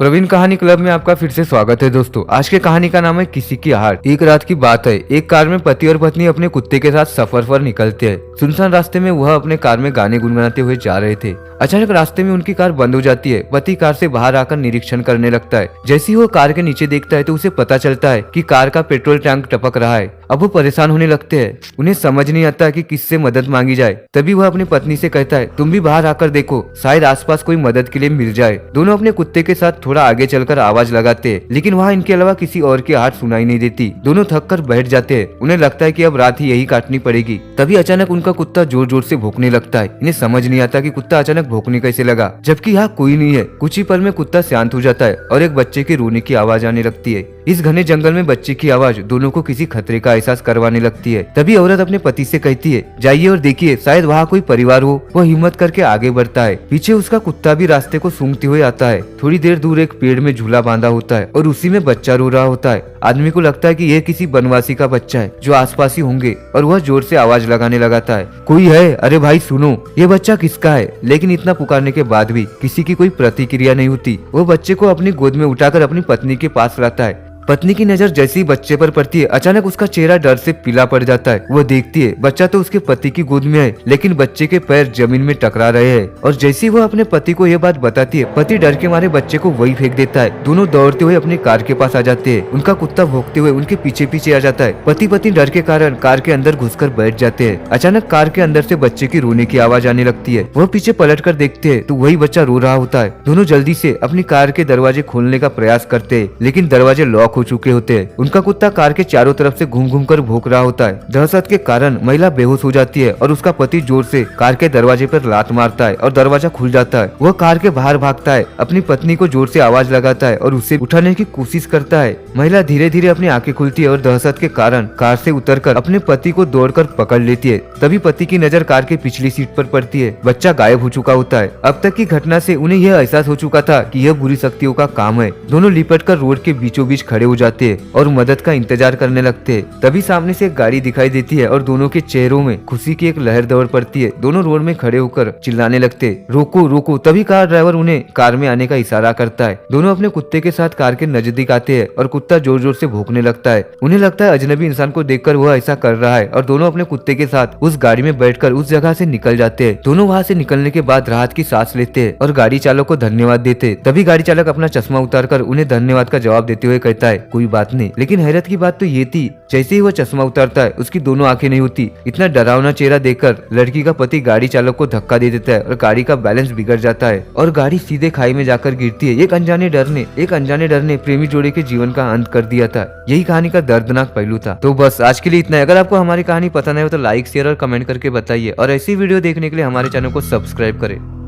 प्रवीण कहानी क्लब में आपका फिर से स्वागत है दोस्तों। आज के कहानी का नाम है किसी की हार। एक रात की बात है, एक कार में पति और पत्नी अपने कुत्ते के साथ सफर पर निकलते हैं। सुनसान रास्ते में वह अपने कार में गाने गुनगुनाते हुए जा रहे थे। अचानक रास्ते में उनकी कार बंद हो जाती है। पति कार से बाहर आकर निरीक्षण करने लगता है। जैसे ही वो कार के नीचे देखता है तो उसे पता चलता है कि कार का पेट्रोल टैंक टपक रहा है। अब वो परेशान होने लगते हैं। उन्हें समझ नहीं आता कि किससे मदद मांगी जाए। तभी वह अपनी पत्नी से कहता है, तुम भी बाहर आकर देखो, शायद आसपास कोई मदद के लिए मिल जाए। दोनों अपने कुत्ते के साथ थोड़ा आगे चलकर आवाज लगाते हैं, लेकिन वहाँ इनके अलावा किसी और की आहट सुनाई नहीं देती। दोनों थक कर बैठ जाते हैं। उन्हें लगता है कि अब रात ही यही काटनी पड़ेगी। तभी अचानक उनका कुत्ता जोर जोर से भौंकने लगता है। इन्हें समझ नहीं आता कि कुत्ता अचानक भौंकने कैसे लगा, जबकि यहाँ कोई नहीं है। कुछ ही पल में कुत्ता शांत हो जाता है और एक बच्चे के रोने की आवाज आने लगती है। इस घने जंगल में बच्चे की आवाज दोनों को किसी खतरे का एहसास करवाने लगती है। तभी औरत अपने पति से कहती है, जाइए और देखिए, शायद वहाँ कोई परिवार हो। वह हिम्मत करके आगे बढ़ता है। पीछे उसका कुत्ता भी रास्ते को सूंघते हुए आता है। थोड़ी देर दूर एक पेड़ में झूला बांधा होता है और उसी में बच्चा रो रहा होता है। आदमी को लगता है कि यह किसी बनवासी का बच्चा है जो आसपास ही होंगे, और वह जोर से आवाज लगाने लगाता है, कोई है? अरे भाई सुनो, ये बच्चा किसका है? लेकिन इतना पुकारने के बाद भी किसी की कोई प्रतिक्रिया नहीं होती। वो बच्चे को अपनी गोद में उठाकर अपनी पत्नी के पास लाता है। पत्नी की नजर जैसे ही बच्चे पर पड़ती है, अचानक उसका चेहरा डर से पीला पड़ जाता है। वह देखती है बच्चा तो उसके पति की गोद में है, लेकिन बच्चे के पैर जमीन में टकरा रहे हैं। और जैसे ही वह अपने पति को यह बात बताती है, पति डर के मारे बच्चे को वही फेंक देता है। दोनों दौड़ते हुए अपनी कार के पास आ जाते हैं। उनका कुत्ता भौंकते हुए उनके पीछे पीछे आ जाता है। पति पत्नी डर के कारण कार के अंदर घुसकर बैठ जाते हैं। अचानक कार के अंदर से बच्चे की रोने की आवाज आने लगती है। वह पीछे पलट कर देखते हैं तो वही बच्चा रो रहा होता है। दोनों जल्दी से अपनी कार के दरवाजे खोलने का प्रयास करते हैं, लेकिन दरवाजे लॉक हो चुके होते हैं। उनका कुत्ता कार के चारों तरफ से घूम घूम कर भौंक रहा होता है। दहशत के कारण महिला बेहोश हो जाती है और उसका पति जोर से कार के दरवाजे पर लात मारता है और दरवाजा खुल जाता है। वह कार के बाहर भागता है, अपनी पत्नी को जोर से आवाज लगाता है और उसे उठाने की कोशिश करता है। महिला धीरे धीरे अपनी आंखें खुलती है और दहशत के कारण कार से उतरकर अपने पति को दौड़कर पकड़ लेती है। तभी पति की नजर कार के पिछली सीट पर पड़ती है। बच्चा गायब हो चुका होता है। अब तक की घटना से उन्हें यह एहसास हो चुका था कि यह बुरी शक्तियों का काम है। दोनों लिपट कर रोड के बीचों बीच खड़े हो जाते हैं और मदद का इंतजार करने लगते हैं। तभी सामने से एक गाड़ी दिखाई देती है और दोनों के चेहरों में खुशी की एक लहर दौड़ पड़ती है। दोनों रोड में खड़े होकर चिल्लाने लगते हैं, रोको रोको। तभी कार ड्राइवर उन्हें कार में आने का इशारा करता है। दोनों अपने कुत्ते के साथ कार के नजदीक आते हैं और कुत्ता जोर जोर से भौंकने लगता है। उन्हें लगता है अजनबी इंसान को देखकर वह ऐसा कर रहा है, और दोनों अपने कुत्ते के साथ उस गाड़ी में बैठकर उस जगह से निकल जाते हैं। दोनों वहाँ से निकलने के बाद राहत की सांस लेते हैं और गाड़ी चालक को धन्यवाद देते। तभी गाड़ी चालक अपना चश्मा उतारकर उन्हें धन्यवाद का जवाब देते हुए कहता है, कोई बात नहीं। लेकिन हैरत की बात तो ये थी, जैसे ही वह चश्मा उतारता है उसकी दोनों आंखें नहीं होती। इतना डरावना चेहरा देखकर लड़की का पति गाड़ी चालक को धक्का दे देता है और गाड़ी का बैलेंस बिगड़ जाता है और गाड़ी सीधे खाई में जाकर गिरती है। एक अनजाने डर ने प्रेमी जोड़े के जीवन का अंत कर दिया था। यही कहानी का दर्दनाक पहलू था। तो बस आज के लिए इतना है। अगर आपको हमारी कहानी पसंद आए तो लाइक शेयर और कमेंट करके बताइए, और ऐसी वीडियो देखने के लिए हमारे चैनल को सब्सक्राइब करें।